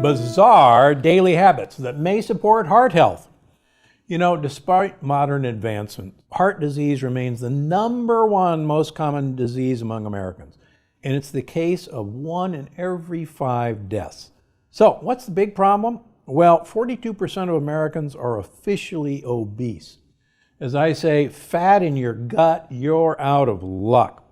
bizarre daily habits that may support heart health. You know, despite modern advancement, heart disease remains the #1 most common disease among Americans. And it's the case of 1 in every 5 deaths. So what's the big problem? Well, 42% of Americans are officially obese. As I say, fat in your gut, you're out of luck.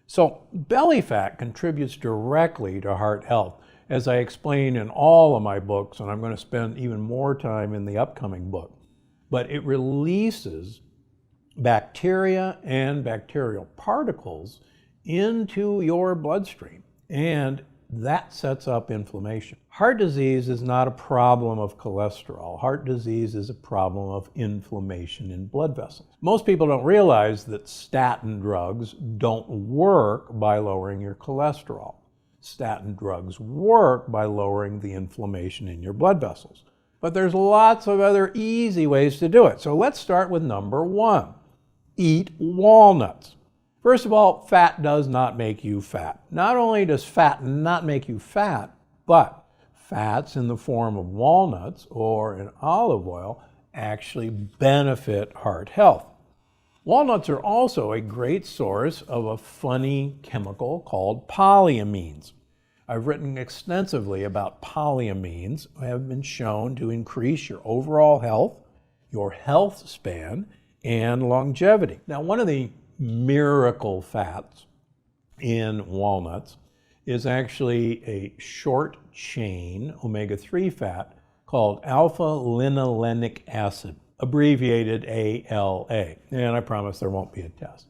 So belly fat contributes directly to heart health, as I explain in all of my books, and I'm going to spend even more time in the upcoming book. But it releases bacteria and bacterial particles into your bloodstream, and that sets up inflammation. Heart disease is not a problem of cholesterol. Heart disease is a problem of inflammation in blood vessels. Most people don't realize that statin drugs don't work by lowering your cholesterol. Statin drugs work by lowering the inflammation in your blood vessels. But there's lots of other easy ways to do it. So let's start with #1. Eat walnuts. First of all, fat does not make you fat. Not only does fat not make you fat, but fats in the form of walnuts or in olive oil actually benefit heart health. Walnuts are also a great source of a funny chemical called polyamines. I've written extensively about polyamines that have been shown to increase your overall health, your health span, and longevity. Now, one of the miracle fats in walnuts is actually a short chain omega-3 fat called alpha-linolenic acid, abbreviated ALA. And I promise there won't be a test.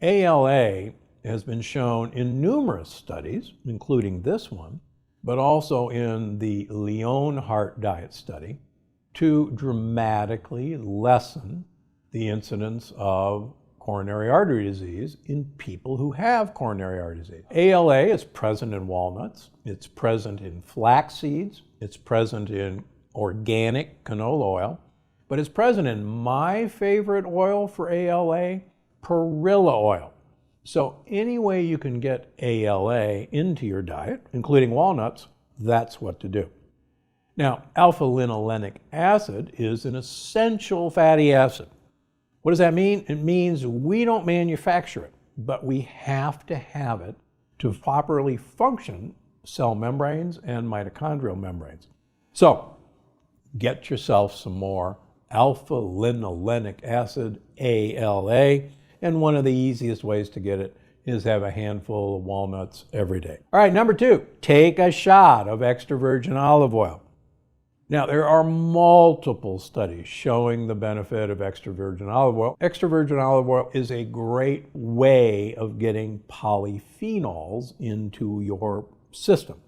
ALA has been shown in numerous studies, including this one, but also in the Lyon Heart Diet study, to dramatically lessen the incidence of coronary artery disease in people who have coronary artery disease. ALA is present in walnuts, it's present in flax seeds, it's present in organic canola oil, but it's present in my favorite oil for ALA, perilla oil. So any way you can get ALA into your diet, including walnuts, that's what to do. Now, alpha-linolenic acid is an essential fatty acid. What does that mean? It means we don't manufacture it, but we have to have it to properly function cell membranes and mitochondrial membranes. So get yourself some more alpha-linolenic acid, ALA, and one of the easiest ways to get it is have a handful of walnuts every day. All right, #2, take a shot of extra virgin olive oil. Now, there are multiple studies showing the benefit of extra virgin olive oil. Extra virgin olive oil is a great way of getting polyphenols into your system.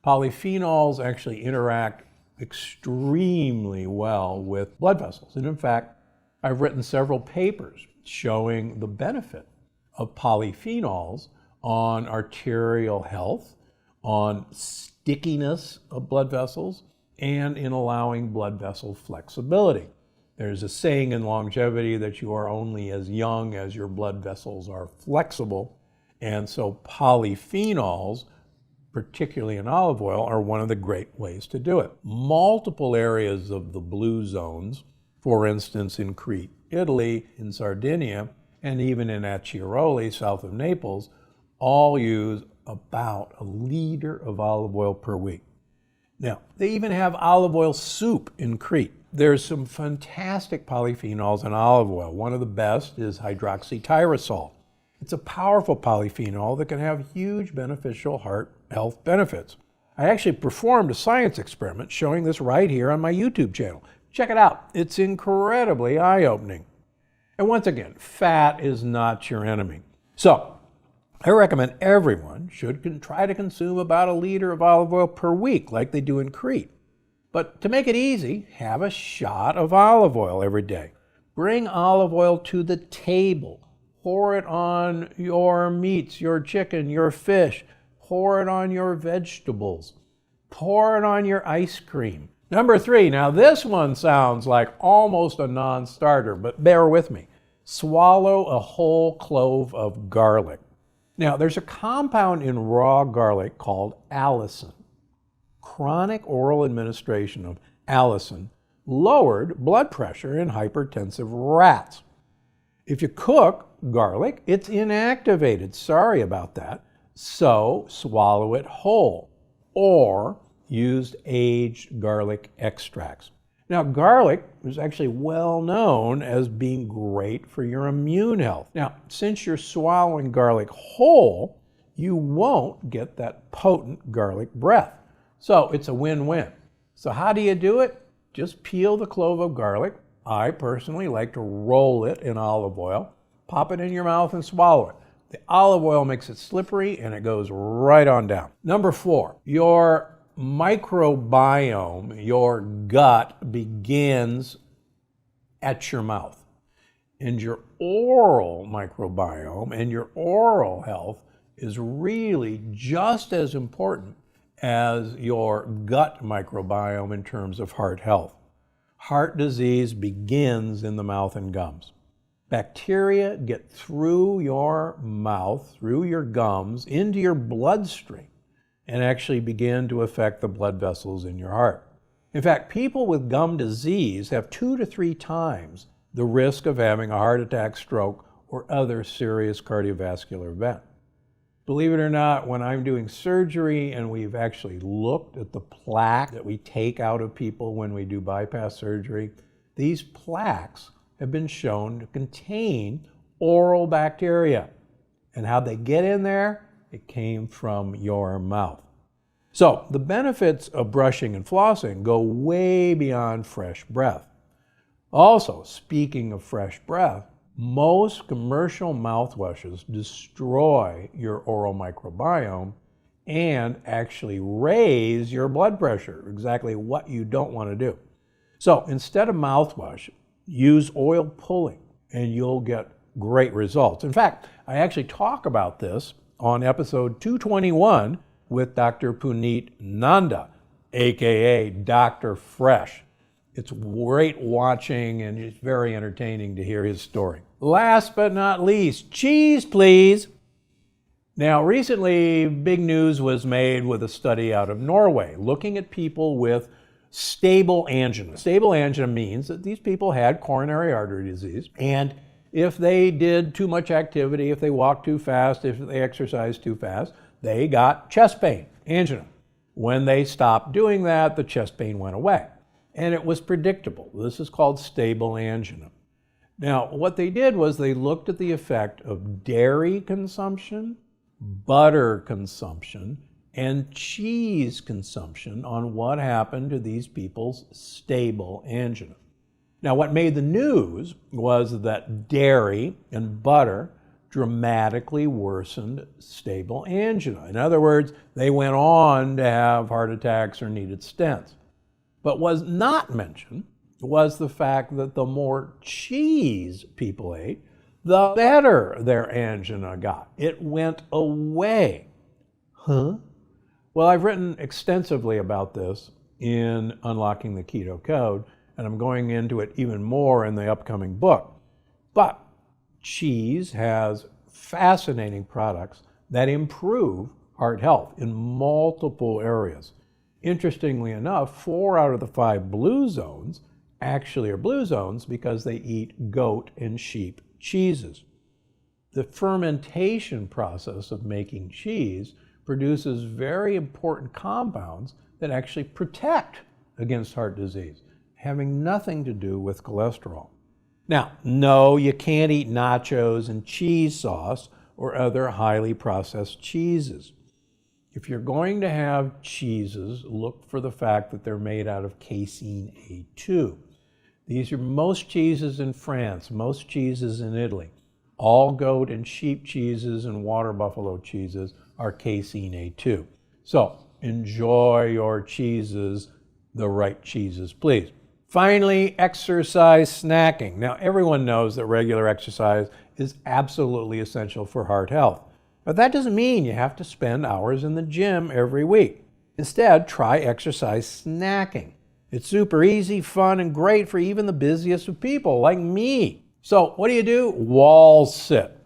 Polyphenols actually interact extremely well with blood vessels. And in fact, I've written several papers showing the benefit of polyphenols on arterial health, on stickiness of blood vessels, and in allowing blood vessel flexibility. There's a saying in longevity that you are only as young as your blood vessels are flexible. And so polyphenols, particularly in olive oil, are one of the great ways to do it. Multiple areas of the blue zones, for instance, in Crete, Italy, in Sardinia, and even in Acciaroli, south of Naples, all use about 1 liter of olive oil per week. Now, they even have olive oil soup in Crete. There's some fantastic polyphenols in olive oil. One of the best is hydroxytyrosol. It's a powerful polyphenol that can have huge beneficial heart health benefits. I actually performed a science experiment showing this right here on my YouTube channel. Check it out. It's incredibly eye-opening. And once again, fat is not your enemy. So, I recommend everyone should try to consume about 1 liter of olive oil per week, like they do in Crete. But to make it easy, have a shot of olive oil every day. Bring olive oil to the table. Pour it on your meats, your chicken, your fish. Pour it on your vegetables. Pour it on your ice cream. #3, now this one sounds like almost a non-starter, but bear with me. Swallow a whole clove of garlic. Now, there's a compound in raw garlic called allicin. chronic oral administration of allicin lowered blood pressure in hypertensive rats. If you cook garlic, it's inactivated. Sorry about that. So swallow it whole or use aged garlic extracts. Now, garlic is actually well known as being great for your immune health. Now, since you're swallowing garlic whole, you won't get that potent garlic breath. So it's a win-win. So how do you do it? Just peel the clove of garlic. I personally like to roll it in olive oil, pop it in your mouth and swallow it. The olive oil makes it slippery and it goes right on down. Number 4, your microbiome, your gut, begins at your mouth. And your oral microbiome and your oral health is really just as important as your gut microbiome in terms of heart health. Heart disease begins in the mouth and gums. Bacteria get through your mouth, through your gums, into your bloodstream, and actually begin to affect the blood vessels in your heart. In fact, people with gum disease have 2 to 3 times the risk of having a heart attack, stroke, or other serious cardiovascular event. Believe it or not, when I'm doing surgery and we've actually looked at the plaque that we take out of people when we do bypass surgery, these plaques have been shown to contain oral bacteria. And how they get in there? It came from your mouth. So the benefits of brushing and flossing go way beyond fresh breath. Also, speaking of fresh breath, most commercial mouthwashes destroy your oral microbiome and actually raise your blood pressure, exactly what you don't want to do. So instead of mouthwash, use oil pulling and you'll get great results. In fact, I actually talk about this on episode 221 with Dr. Puneet Nanda, aka Dr. Fresh. It's great watching and it's very entertaining to hear his story. Last but not least, cheese, please. Now, recently, big news was made with a study out of Norway looking at people with stable angina. Stable angina means that these people had coronary artery disease, and if they did too much activity, if they walked too fast, if they exercised too fast, they got chest pain, angina. When they stopped doing that, the chest pain went away. And it was predictable. This is called stable angina. Now, what they did was they looked at the effect of dairy consumption, butter consumption, and cheese consumption on what happened to these people's stable angina. Now, what made the news was that dairy and butter dramatically worsened stable angina. In other words, they went on to have heart attacks or needed stents. But was not mentioned was the fact that the more cheese people ate, the better their angina got. It went away. Huh? Well, I've written extensively about this in Unlocking the Keto Code, and I'm going into it even more in the upcoming book. But cheese has fascinating products that improve heart health in multiple areas. Interestingly enough, 4 out of the 5 blue zones actually are blue zones because they eat goat and sheep cheeses. The fermentation process of making cheese produces very important compounds that actually protect against heart disease, having nothing to do with cholesterol. Now, no, you can't eat nachos and cheese sauce or other highly processed cheeses. If you're going to have cheeses, look for the fact that they're made out of casein A2. These are most cheeses in France, most cheeses in Italy. All goat and sheep cheeses and water buffalo cheeses are casein A2. So enjoy your cheeses, the right cheeses, please. Finally, exercise snacking. Now, everyone knows that regular exercise is absolutely essential for heart health. But that doesn't mean you have to spend hours in the gym every week. Instead, try exercise snacking. It's super easy, fun, and great for even the busiest of people like me. So what do? Wall sit.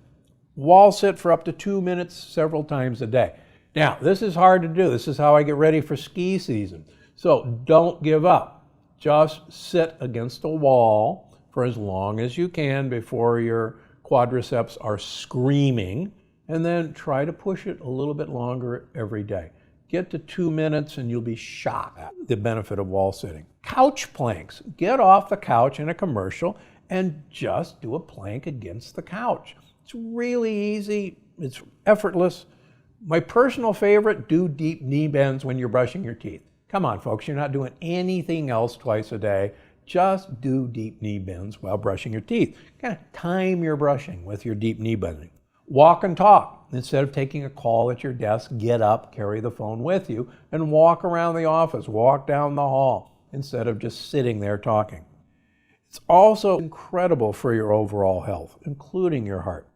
Wall sit for up to 2 minutes several times a day. Now, this is hard to do. This is how I get ready for ski season. So don't give up. Just sit against a wall for as long as you can before your quadriceps are screaming, and then try to push it a little bit longer every day. Get to 2 minutes and you'll be shocked at the benefit of wall sitting. Couch planks. Get off the couch in a commercial and just do a plank against the couch. It's really easy. It's effortless. My personal favorite, do deep knee bends when you're brushing your teeth. Come on, folks, you're not doing anything else twice a day. Just do deep knee bends while brushing your teeth. Kind of time your brushing with your deep knee bending. Walk and talk. Instead of taking a call at your desk, get up, carry the phone with you, and walk around the office, walk down the hall, instead of just sitting there talking. It's also incredible for your overall health, including your heart.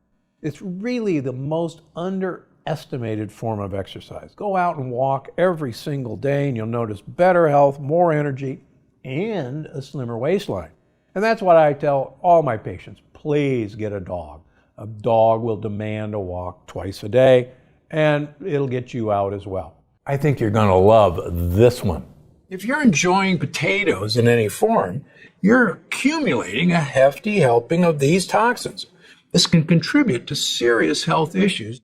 It's really the most underestimated form of exercise. Go out and walk every single day and you'll notice better health, more energy, and a slimmer waistline. And that's what I tell all my patients. Please get a dog. A dog will demand a walk twice a day, and it'll get you out as well. I think you're going to love this one. If you're enjoying potatoes in any form, you're accumulating a hefty helping of these toxins. This can contribute to serious health issues